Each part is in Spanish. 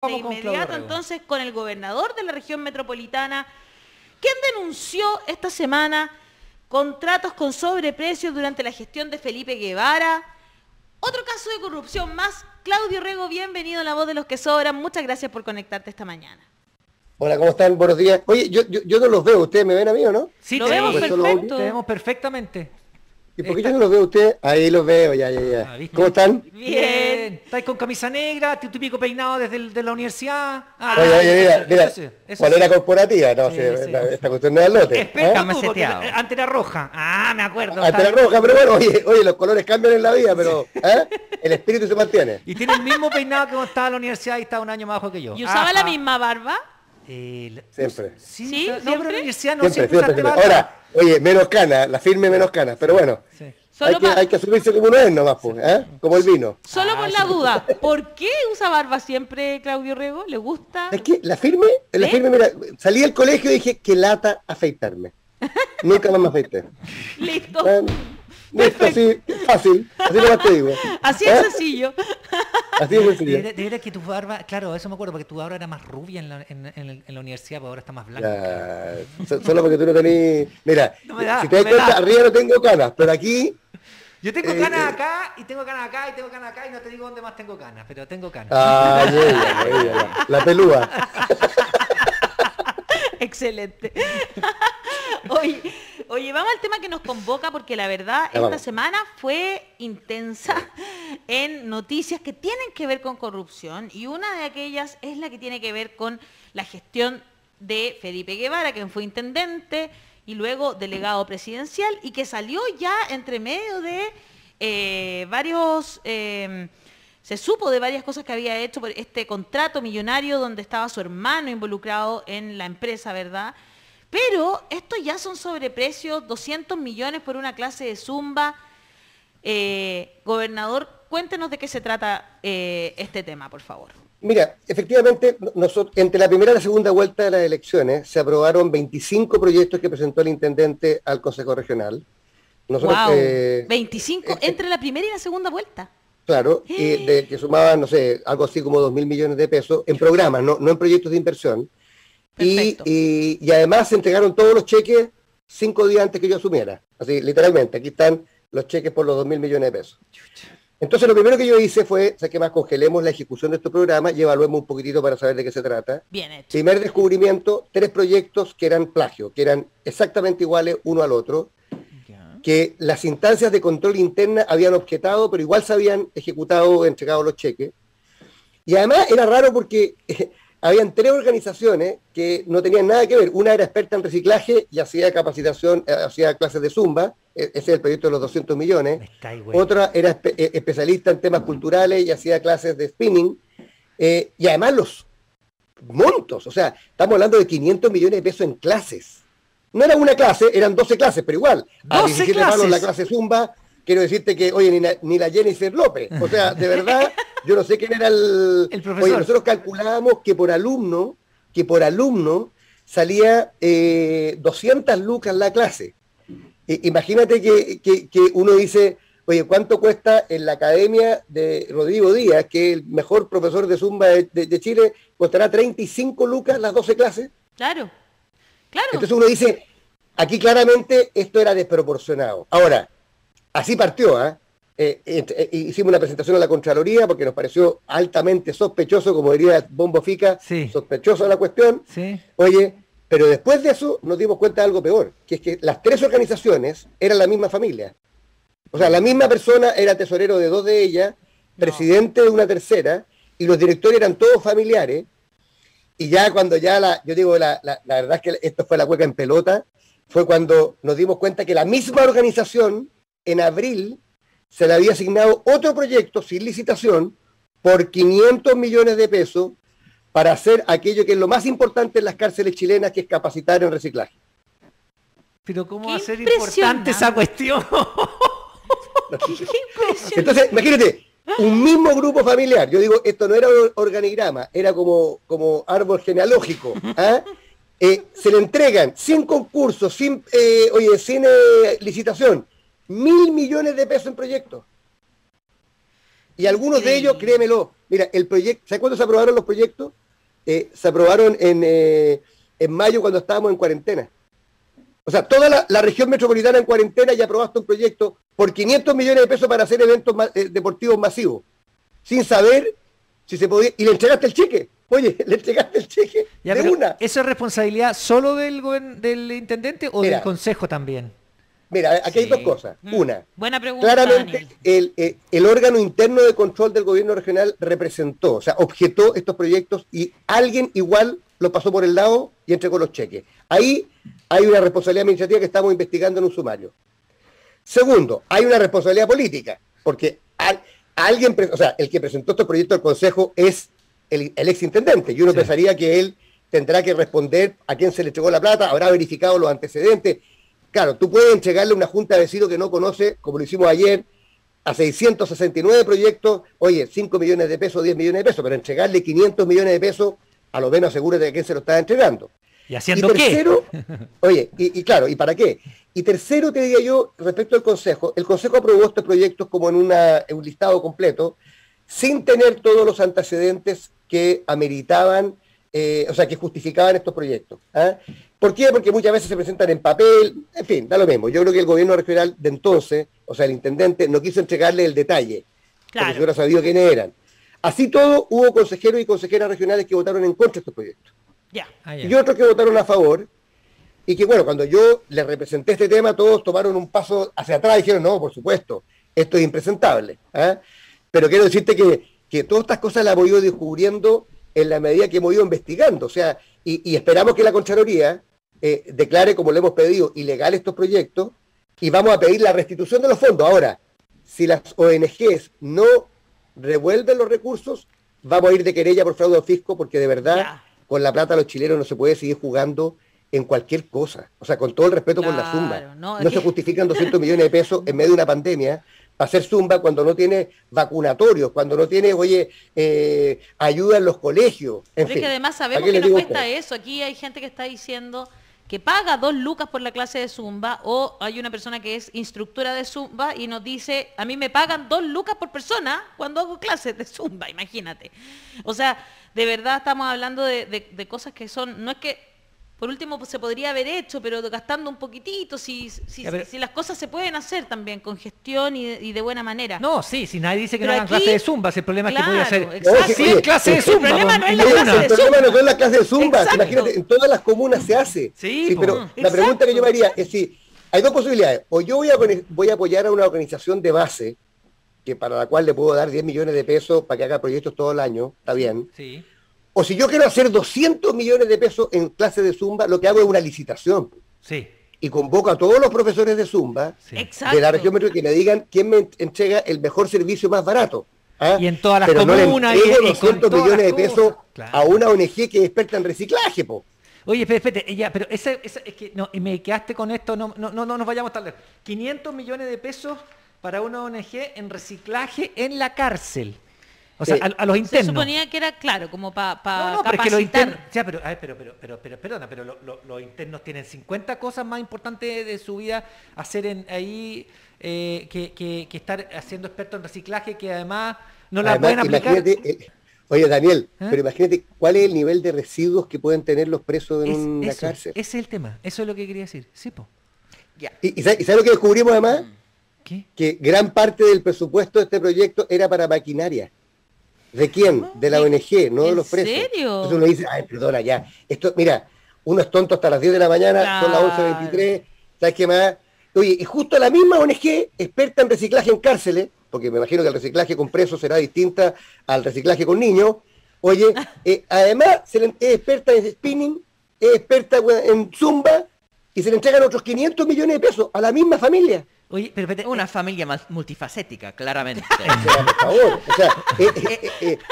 De Vamos con Claudio inmediato Rego. entonces con el gobernador de la región metropolitana, quien denunció esta semana contratos con sobreprecios durante la gestión de Felipe Guevara. Otro caso de corrupción más. Claudio Rego, bienvenido a La Voz de los que Sobran. Muchas gracias por conectarte esta mañana. Hola, ¿cómo están? Buenos días. Oye, yo no los veo. ¿Ustedes me ven a mí o no? Sí, Lo vemos Pues solo perfecto. te vemos perfectamente. ¿Y por qué yo no los veo a ustedes? Ahí los veo, ya. Ah, ¿viste? ¿Cómo están? Bien. ¿Estáis con camisa negra? ¿Tu típico peinado desde de la universidad? Oye, mira, eso polera corporativa, no Sí, sé, sí. esta cuestión no es al lote. Espera, ¿eh? tú, porque antes era roja. Ah, me acuerdo. Ante la roja, pero bueno, oye, los colores cambian en la vida, pero el espíritu se mantiene. Y tiene el mismo peinado que cuando estaba en la universidad y estaba un año más bajo que yo. ¿Y usaba la Ajá. misma barba? Siempre. ¿Sí? No, pero en la ¿Siempre? universidad no Siempre. usaste barba. Ahora, oye, menos canas, la firme menos canas, pero bueno, Sí. Solo hay que asumirse como uno es nomás, pues, como el vino. Solo por la duda, ¿por qué usa barba siempre Claudio Rego? ¿Le gusta? Es que la firme, ¿Eh? mira, salí del colegio y dije que lata afeitarme. Nunca más me afeité. Listo. Listo, así, fácil, así nomás te digo. Así es sencillo. Así es sencillo. De veras que tu barba, claro, eso me acuerdo, porque tu barba era más rubia en la universidad, pero ahora está más blanca. Solo porque tú no tenés... Mira, No me da, si te das no me cuenta, da. arriba no tengo canas, pero aquí... Yo tengo canas acá, y tengo canas acá, y tengo canas acá, y no te digo dónde más tengo canas, pero tengo canas. La pelúa. Excelente. Oye, vamos al tema que nos convoca porque la verdad esta vamos. semana fue intensa en noticias que tienen que ver con corrupción y una de aquellas es la que tiene que ver con la gestión de Felipe Guevara, quien fue intendente y luego delegado presidencial y que salió ya entre medio de varios... se supo de varias cosas que había hecho por este contrato millonario donde estaba su hermano involucrado en la empresa, ¿verdad? Pero estos ya son sobreprecios, 200 millones por una clase de Zumba. Gobernador, cuéntenos de qué se trata este tema, por favor. Mira, efectivamente, entre la primera y la segunda vuelta de las elecciones se aprobaron 25 proyectos que presentó el intendente al Consejo Regional. Nosotros, Wow, 25 entre la primera y la segunda vuelta. Claro, que sumaban, no sé, algo así como 2.000 millones de pesos en programas, no en proyectos de inversión. Perfecto. Y además se entregaron todos los cheques 5 días antes que yo asumiera. Así, literalmente, aquí están los cheques por los 2.000 millones de pesos. Entonces lo primero que yo hice fue, ¿sabes qué más? Congelemos la ejecución de estos programas y evaluemos un poquitito para saber de qué se trata. Bien hecho. Primer descubrimiento, 3 proyectos que eran plagio, que eran exactamente iguales uno al otro, que las instancias de control interna habían objetado, pero igual se habían ejecutado, entregado los cheques. Y además era raro porque habían 3 organizaciones que no tenían nada que ver. Una era experta en reciclaje y hacía capacitación, hacía clases de Zumba, ese es el proyecto de los 200 millones. Otra era especialista en temas culturales y hacía clases de spinning. Y además los montos, o sea, estamos hablando de 500 millones de pesos en clases. No era una clase, eran 12 clases, pero igual. A 17 palos la clase Zumba, quiero decirte que, oye, ni la Jennifer López. O sea, de verdad, yo no sé quién era el profesor. Oye, nosotros calculábamos que por alumno salía 200 lucas la clase. Imagínate que uno dice, oye, ¿cuánto cuesta en la academia de Rodrigo Díaz, que es el mejor profesor de Zumba de Chile, costará 35 lucas las 12 clases? Claro, claro. Entonces uno dice, aquí claramente esto era desproporcionado. Ahora, así partió, hicimos una presentación a la Contraloría porque nos pareció altamente sospechoso, como diría Bombo Fica, Sí. sospechoso la cuestión. Sí. Oye, pero después de eso nos dimos cuenta de algo peor, que es que las 3 organizaciones eran la misma familia. O sea, la misma persona era tesorero de 2 de ellas, presidente de una tercera, y los directores eran todos familiares. Y ya cuando yo digo, la verdad es que esto fue la cueca en pelota, fue cuando nos dimos cuenta que la misma organización, en abril, se le había asignado otro proyecto sin licitación por 500 millones de pesos para hacer aquello que es lo más importante en las cárceles chilenas, que es capacitar en reciclaje. Pero ¿cómo Qué va a ser impresionante. importante esa cuestión? Qué impresionante. Entonces, imagínate, un mismo grupo familiar, yo digo, esto no era un organigrama, era como árbol genealógico, se le entregan sin concurso, sin licitación, 1.000 millones de pesos en proyectos. Y algunos de ellos, créemelo, mira, el proyecto, ¿sabes cuándo se aprobaron los proyectos? Se aprobaron en mayo cuando estábamos en cuarentena. O sea, toda la región metropolitana en cuarentena ya aprobaste un proyecto por 500 millones de pesos para hacer eventos deportivos masivos, sin saber si se podía, y le entregaste el cheque. Oye, le entregaste el cheque Ya, de una. ¿eso es responsabilidad solo del intendente o Mira, del consejo también? Mira, aquí hay Sí. dos cosas. Una, Buena pregunta, claramente Daniel. el órgano interno de control del gobierno regional representó, o sea, objetó estos proyectos y alguien igual lo pasó por el lado y entregó los cheques. Ahí hay una responsabilidad administrativa que estamos investigando en un sumario. Segundo, hay una responsabilidad política, porque alguien, o sea, el que presentó estos proyectos al Consejo es el exintendente, y uno pensaría que él tendrá que responder a quién se le entregó la plata, habrá verificado los antecedentes. Claro, tú puedes entregarle a una junta de vecinos que no conoce, como lo hicimos ayer, a 669 proyectos, oye, 5 millones de pesos, 10 millones de pesos, pero entregarle 500 millones de pesos, a lo menos asegúrate de quién se lo está entregando. ¿Y haciendo y tercero, qué? Oye, y claro, ¿y para qué? Y tercero, te diría yo, respecto al Consejo, el Consejo aprobó estos proyectos como en un listado completo, sin tener todos los antecedentes que ameritaban, o sea, que justificaban estos proyectos. ¿Ah? ¿Por qué? Porque muchas veces se presentan en papel, en fin, da lo mismo. Yo creo que el gobierno regional de entonces, o sea, el intendente, no quiso entregarle el detalle, porque se hubiera sabido quiénes eran. Así todo, hubo consejeros y consejeras regionales que votaron en contra de estos proyectos. Ya. Y otros que votaron a favor, y que bueno, cuando yo les representé este tema, todos tomaron un paso hacia atrás y dijeron, no, por supuesto, esto es impresentable. ¿Ah? Pero quiero decirte que todas estas cosas las hemos ido descubriendo en la medida que hemos ido investigando, o sea, y esperamos que la Contraloría declare, como le hemos pedido, ilegal estos proyectos, y vamos a pedir la restitución de los fondos. Ahora, si las ONGs no revuelven los recursos, vamos a ir de querella por fraude al fisco, porque de verdad, Ya. con la plata de los chilenos no se puede seguir jugando en cualquier cosa. O sea, con todo el respeto por la Claro, zumba. no, No se justifican 200 millones de pesos en medio de una pandemia para hacer zumba cuando no tiene vacunatorios, cuando no tiene, oye, ayuda en los colegios. En Pero es fin, que además ¿para sabemos qué que les no digo cuesta esto? eso. Aquí hay gente que está diciendo que paga 2 lucas por la clase de Zumba, o hay una persona que es instructora de Zumba y nos dice, a mí me pagan 2 lucas por persona cuando hago clases de Zumba, imagínate. O sea, de verdad estamos hablando de cosas que son, no es que, por último, pues, se podría haber hecho, pero gastando un poquitito, si las cosas se pueden hacer también con gestión y de buena manera. No, sí, si nadie dice que Pero no hagan aquí- clase de zumba, si el problema es que podía hacer exacto. 100 clases de zumba. El problema no es en la una. clase de El problema zumba. no son las clases de zumba, Exacto. imagínate, en todas las comunas se hace. Sí, po. pero la Exacto. pregunta que yo me haría es si hay dos posibilidades. O yo voy a apoyar a una organización de base, que para la cual le puedo dar 10 millones de pesos para que haga proyectos todo el año, está bien. Sí. O si yo quiero hacer 200 millones de pesos en clases de zumba, lo que hago es una licitación. Sí. Y convoco a todos los profesores de zumba Sí. Exacto. de la región metro que me digan quién me entrega el mejor servicio más barato. ¿Ah? Y en todas las Pero comunas, no le entrego y con 200 todas millones de las pesos cosas. Claro. a una ONG que es experta en reciclaje, po. Oye, espérate, ya, pero esa es que no, me quedaste con esto, no nos vayamos tan lejos. 500 millones de pesos para una ONG en reciclaje en la cárcel. O sea, Sí. a los Se internos. suponía que era, claro, como para No, pero es que los internos. capacitar. Ya, pero, a ver, perdona, pero los internos tienen 50 cosas más importantes de su vida hacer ahí que estar haciendo expertos en reciclaje, que además no las Además, pueden aplicar. imagínate, oye Daniel, ¿Eh? pero imagínate cuál es el nivel de residuos que pueden tener los presos en una Eso, cárcel. ese es el tema, eso es lo que quería decir. Sí, po. Ya. ¿Y sabes lo que descubrimos además? ¿Qué? Que gran parte del presupuesto de este proyecto era para maquinaria. ¿De quién? De la ONG, no de ¿En los presos. serio? Entonces uno dice, ay, perdona, ya. Esto, mira, uno es tonto hasta las 10 de la mañana, son las Claro. 11:23, ¿sabes qué más? Oye, y justo la misma ONG, experta en reciclaje en cárceles, porque me imagino que el reciclaje con presos será distinta al reciclaje con niños, oye, además es experta en spinning, es experta en zumba, y se le entregan otros 500 millones de pesos a la misma familia. Oye, pero espérate, Una familia más multifacética, claramente. O sea, por favor, o sea,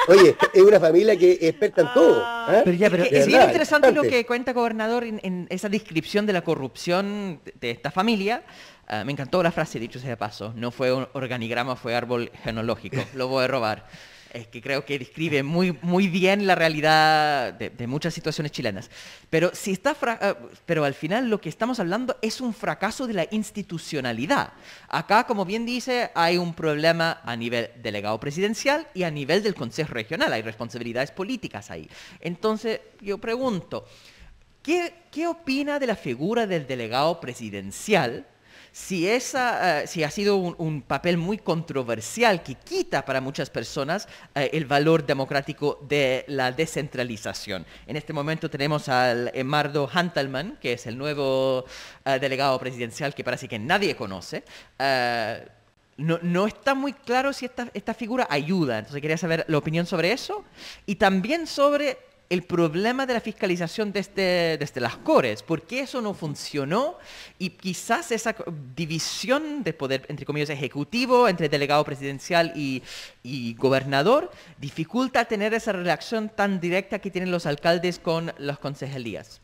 oye, es una familia que es experta en todo. ¿ah? pero ya, pero De Es bien verdad, interesante lo importante. que cuenta gobernador en esa descripción de la corrupción de esta familia. Me encantó la frase, dicho sea de paso. No fue un organigrama, fue árbol genealógico. Lo voy a robar. Es que creo que describe muy bien la realidad de muchas situaciones chilenas. Pero, pero al final lo que estamos hablando es un fracaso de la institucionalidad. Acá, como bien dice, hay un problema a nivel delegado presidencial y a nivel del Consejo Regional. Hay responsabilidades políticas ahí. Entonces, yo pregunto, ¿qué opina de la figura del delegado presidencial? Si ha sido un papel muy controversial que quita para muchas personas el valor democrático de la descentralización. En este momento tenemos al Emardo Hantelman, que es el nuevo delegado presidencial que parece que nadie conoce. No está muy claro si esta figura ayuda. Entonces quería saber la opinión sobre eso y también sobre el problema de la fiscalización desde las Cortes. ¿Por qué eso no funcionó? Y quizás esa división de poder, entre comillas, ejecutivo, entre delegado presidencial y gobernador, dificulta tener esa relación tan directa que tienen los alcaldes con las concejalías.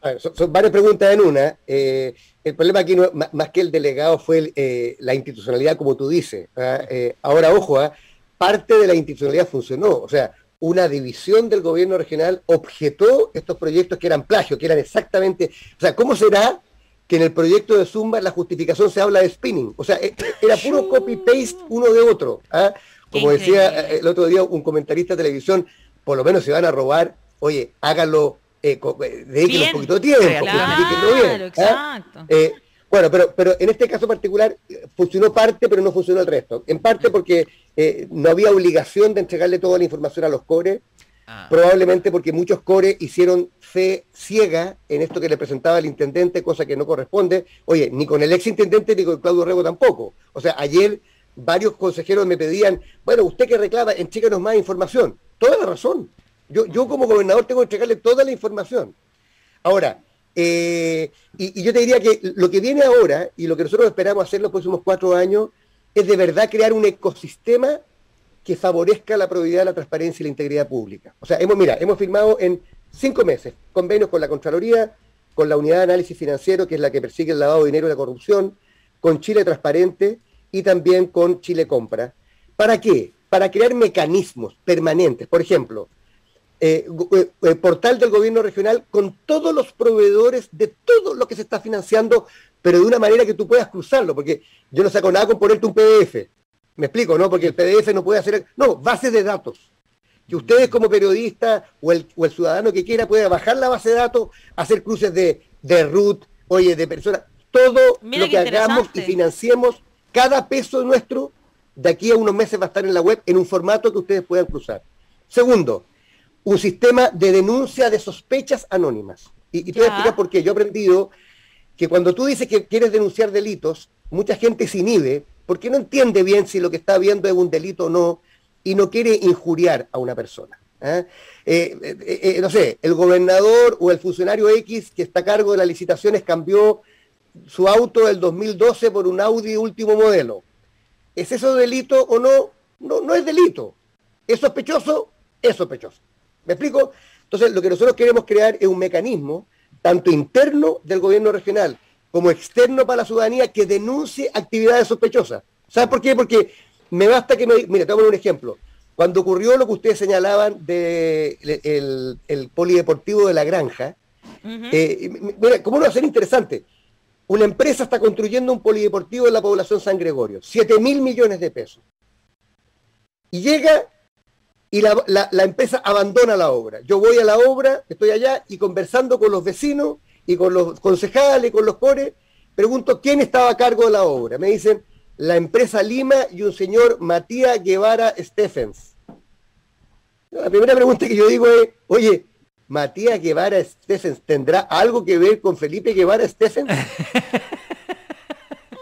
A ver, son varias preguntas en una. El problema aquí, más que el delegado, fue la institucionalidad, como tú dices. Ahora, ojo, parte de la institucionalidad funcionó. O sea, una división del gobierno regional objetó estos proyectos que eran plagio, que eran exactamente... O sea, ¿cómo será que en el proyecto de Zumba la justificación se habla de spinning? O sea, era puro copy-paste uno de otro. Como decía el otro día un comentarista de televisión, por lo menos si van a robar, oye, háganlo, dedíquenle un poquito de tiempo, claro, bien. Exacto. Bueno, pero en este caso particular funcionó parte, pero no funcionó el resto. En parte porque no había obligación de entregarle toda la información a los cores, probablemente porque muchos cores hicieron fe ciega en esto que le presentaba el intendente, cosa que no corresponde. Oye, ni con el ex intendente ni con Claudio Rego tampoco. O sea, ayer varios consejeros me pedían, bueno, usted que reclama, entréguenos más información. Toda la razón. Yo como gobernador tengo que entregarle toda la información. Ahora, y yo te diría que lo que viene ahora y lo que nosotros esperamos hacer los próximos 4 años es de verdad crear un ecosistema que favorezca la probidad, la transparencia y la integridad pública. O sea, hemos firmado en 5 meses convenios con la Contraloría, con la Unidad de Análisis Financiero, que es la que persigue el lavado de dinero y la corrupción, con Chile Transparente y también con Chile Compra. ¿Para qué? Para crear mecanismos permanentes. Por ejemplo, portal del gobierno regional con todos los proveedores de todo lo que se está financiando, pero de una manera que tú puedas cruzarlo, porque yo no saco nada con ponerte un PDF. Me explico, ¿no? Porque el PDF no puede hacer... No, bases de datos. Que ustedes como periodistas o el ciudadano que quiera pueda bajar la base de datos, hacer cruces de RUT, oye, de personas, todo lo que hagamos y financiemos, cada peso nuestro, de aquí a unos meses va a estar en la web en un formato que ustedes puedan cruzar. Segundo, un sistema de denuncia de sospechas anónimas. Y te voy a explicar por qué. Yo he aprendido que cuando tú dices que quieres denunciar delitos, mucha gente se inhibe porque no entiende bien si lo que está viendo es un delito o no y no quiere injuriar a una persona. No sé, el gobernador o el funcionario X que está a cargo de las licitaciones cambió su auto del 2012 por un Audi último modelo. ¿Es eso delito o no? No es delito. ¿Es sospechoso? Es sospechoso. ¿Me explico? Entonces, lo que nosotros queremos crear es un mecanismo, tanto interno del gobierno regional como externo para la ciudadanía, que denuncie actividades sospechosas. ¿Sabes por qué? Porque me basta que mira, te voy a poner un ejemplo. Cuando ocurrió lo que ustedes señalaban del el polideportivo de La Granja, mira, ¿cómo no va a ser interesante? Una empresa está construyendo un polideportivo en la población San Gregorio, 7.000 millones de pesos. Y llega... y la empresa abandona la obra. Yo voy a la obra, estoy allá, y conversando con los vecinos, y con los concejales, y con los cores, pregunto quién estaba a cargo de la obra. Me dicen, la empresa Lima y un señor Matías Guevara Stephens. La primera pregunta que yo digo es, oye, ¿Matías Guevara Stephens tendrá algo que ver con Felipe Guevara Stephens?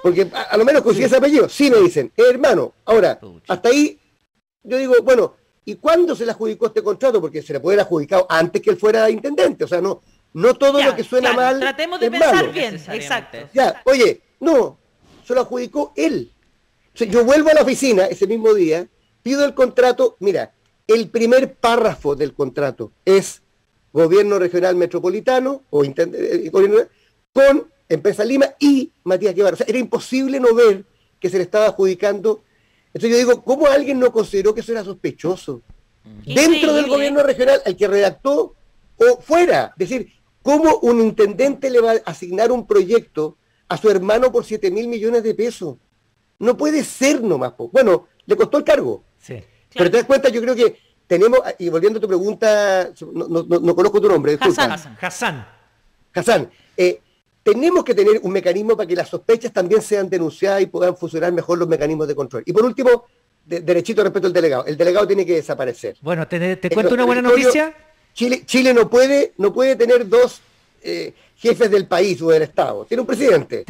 Porque a lo menos consigue ese apellido. Sí, me dicen, hermano. Ahora, hasta ahí, yo digo, bueno, ¿y cuándo se le adjudicó este contrato? Porque se le puede haber adjudicado antes que él fuera intendente. O sea, no todo lo que suena mal. Tratemos de es pensar malo. bien. Exacto. Ya, oye, no, se lo adjudicó él. O sea, yo vuelvo a la oficina ese mismo día, pido el contrato. Mira, el primer párrafo del contrato es Gobierno Regional Metropolitano o gobierno con Empresa Lima y Matías Guevara. O sea, era imposible no ver que se le estaba adjudicando Entonces yo digo, ¿cómo alguien no consideró que eso era sospechoso? Dentro Increíble. del gobierno regional, el que redactó o fuera. Es decir, ¿cómo un intendente le va a asignar un proyecto a su hermano por 7.000 millones de pesos? No puede ser nomás. Bueno, le costó el cargo. Sí. Pero te das cuenta, yo creo que tenemos, y volviendo a tu pregunta, no conozco tu nombre, disculpa. Hassan. Tenemos que tener un mecanismo para que las sospechas también sean denunciadas y puedan funcionar mejor los mecanismos de control. Y por último, derechito respecto al delegado. El delegado tiene que desaparecer. Bueno, te cuento una buena noticia. Chile no puede tener dos jefes del país o del Estado. Tiene un presidente.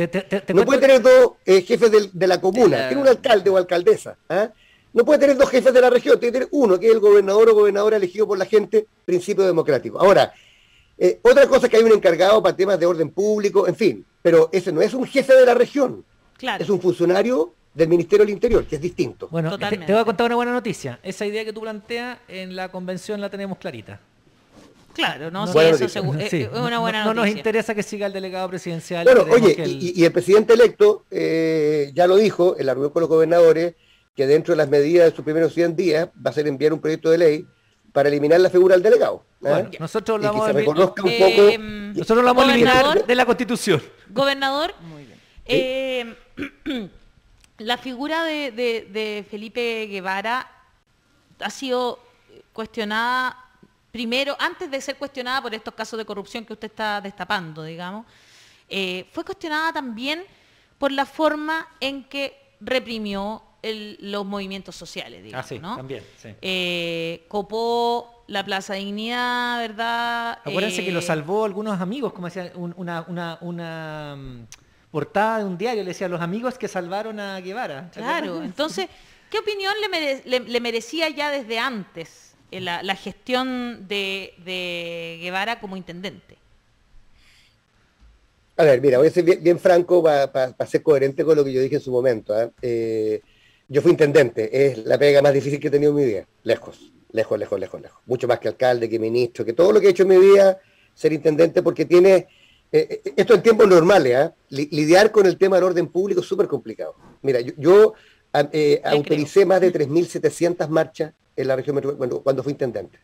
No puede tener dos jefes de la comuna. Tiene un alcalde o alcaldesa. ¿Ah? No puede tener dos jefes de la región. Tiene que tener uno, que es el gobernador o gobernadora elegido por la gente, principio democrático. Ahora, otra cosa es que hay un encargado para temas de orden público, en fin. Pero ese no es un jefe de la región. Claro. Es un funcionario del Ministerio del Interior, que es distinto. Bueno, te voy a contar una buena noticia. Esa idea que tú planteas en la convención la tenemos clarita. Claro, ¿no? Sí, Buena eso noticia. es una buena No noticia. nos interesa que siga el delegado presidencial. Bueno, Creemos oye, que y el presidente electo ya lo dijo en la reunión con los gobernadores, que dentro de las medidas de sus primeros 100 días va a ser enviar un proyecto de ley para eliminar la figura del delegado. Bueno, nosotros Y que vamos se a reconozca un poco... Nosotros lo vamos a eliminar de la Constitución. Gobernador, Muy bien. la figura de Felipe Guevara ha sido cuestionada primero, antes de ser cuestionada por estos casos de corrupción que usted está destapando, digamos, fue cuestionada también por la forma en que reprimió los movimientos sociales, digamos, Sí, ¿no? también. Sí. Copó la Plaza Dignidad, ¿verdad? Acuérdense que lo salvó algunos amigos, como decía, una portada de un diario, le decía los amigos que salvaron a Guevara. Claro, entonces, ¿qué opinión le merecía ya desde antes la gestión de Guevara como intendente? A ver, mira, voy a ser bien franco para ser coherente con lo que yo dije en su momento. Yo fui intendente, es la pega más difícil que he tenido en mi vida, lejos. Mucho más que alcalde, que ministro, que todo lo que he hecho en mi vida, ser intendente, porque tiene, esto en tiempos normales, lidiar con el tema del orden público es súper complicado. Mira, yo autoricé más de 3.700 marchas en la región metropolitana cuando fui intendente.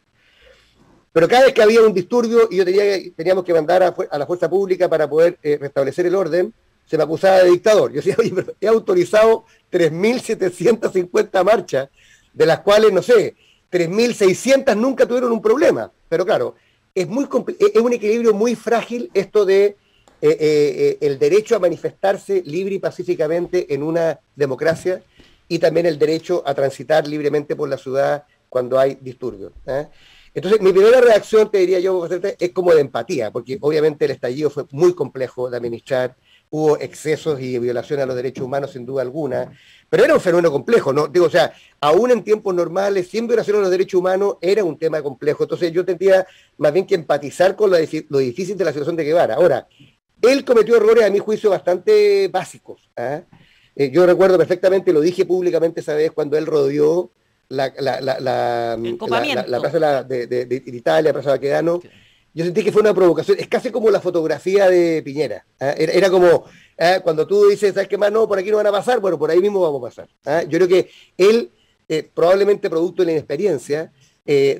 Pero cada vez que había un disturbio y teníamos que mandar a la fuerza pública para poder restablecer el orden, se me acusaba de dictador. Yo decía, oye, pero he autorizado 3.750 marchas, de las cuales, no sé, 3.600 nunca tuvieron un problema. Pero claro, es un equilibrio muy frágil esto de el derecho a manifestarse libre y pacíficamente en una democracia y también el derecho a transitar libremente por la ciudad cuando hay disturbios. Entonces, mi primera reacción, te diría yo, es como de empatía, porque obviamente el estallido fue muy complejo de administrar, hubo excesos y violaciones a los derechos humanos sin duda alguna, pero era un fenómeno complejo, ¿no? Digo, o sea, aún en tiempos normales, sin violación a los derechos humanos, era un tema complejo. Entonces yo tendría más bien que empatizar con lo difícil de la situación de Guevara. Ahora, él cometió errores, a mi juicio, bastante básicos. Yo recuerdo perfectamente, lo dije públicamente esa vez, cuando él rodeó la plaza de Italia, Plaza Baquedano. Yo sentí que fue una provocación, es casi como la fotografía de Piñera. Era como, cuando tú dices, ¿sabes qué más? No, por aquí no van a pasar, bueno, por ahí mismo vamos a pasar. Yo creo que él, probablemente producto de la inexperiencia,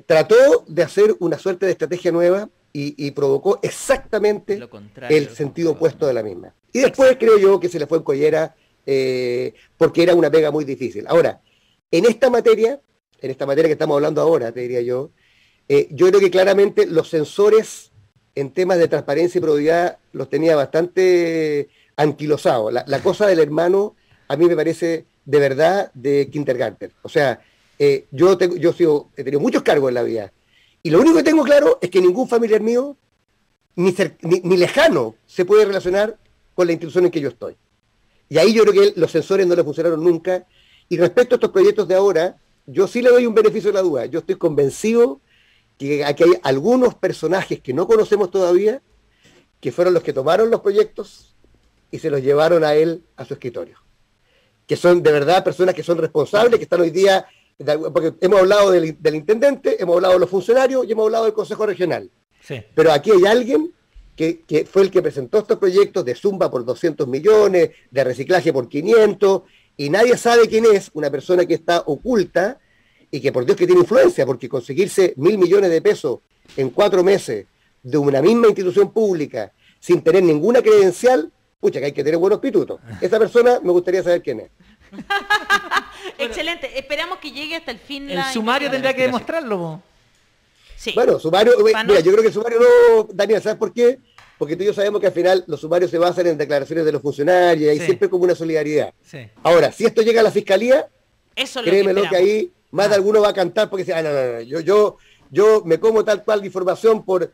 trató de hacer una suerte de estrategia nueva y provocó exactamente el sentido opuesto de la misma. Y después creo yo que se le fue en collera porque era una pega muy difícil. Ahora, en esta materia que estamos hablando ahora, te diría yo creo que claramente los sensores en temas de transparencia y probidad los tenía bastante anquilosados. La cosa del hermano a mí me parece de verdad de kindergarten. O sea, yo he tenido muchos cargos en la vida y lo único que tengo claro es que ningún familiar mío, ni lejano, se puede relacionar con la institución en que yo estoy. Y ahí yo creo que los sensores no le funcionaron nunca. Y respecto a estos proyectos de ahora, yo sí le doy un beneficio de la duda. Yo estoy convencido que aquí hay algunos personajes que no conocemos todavía, que fueron los que tomaron los proyectos y se los llevaron a él a su escritorio. Que son de verdad personas que son responsables, que están hoy día, porque hemos hablado del intendente, hemos hablado de los funcionarios y hemos hablado del Consejo Regional. Sí. Pero aquí hay alguien que fue el que presentó estos proyectos de Zumba por 200 millones, de reciclaje por 500, y nadie sabe quién es, una persona que está oculta y que por Dios que tiene influencia, porque conseguirse 1.000 millones de pesos en 4 meses de una misma institución pública sin tener ninguna credencial, pucha, que hay que tener buenos pitutos. Esa persona me gustaría saber quién es. Excelente, esperamos que llegue hasta el fin. El sumario tendrá que demostrarlo. Po. Sí. Bueno, sumario, mira, yo creo que el sumario no, Daniel, ¿sabes por qué? Porque tú y yo sabemos que al final los sumarios se basan en declaraciones de los funcionarios y hay siempre como una solidaridad. Sí. Ahora, si esto llega a la fiscalía, Eso es lo créemelo que esperamos. ahí más de alguno va a cantar porque dice, no, yo me como tal cual de información por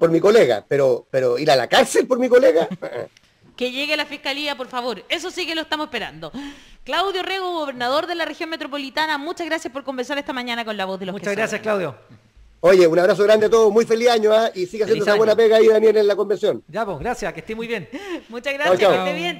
mi colega, pero ir a la cárcel por mi colega, Que llegue a la fiscalía, por favor. Eso sí que lo estamos esperando. Claudio Rego, gobernador de la región metropolitana, muchas gracias por conversar esta mañana con La Voz de los Muchas que gracias, Sobran. Claudio. Oye, un abrazo grande a todos, muy feliz año, y siga haciendo Feliz esa año. buena pega ahí, Daniel, en la convención. Ya, pues, gracias, que esté muy bien. Muchas gracias, Chao, que chao. esté bien.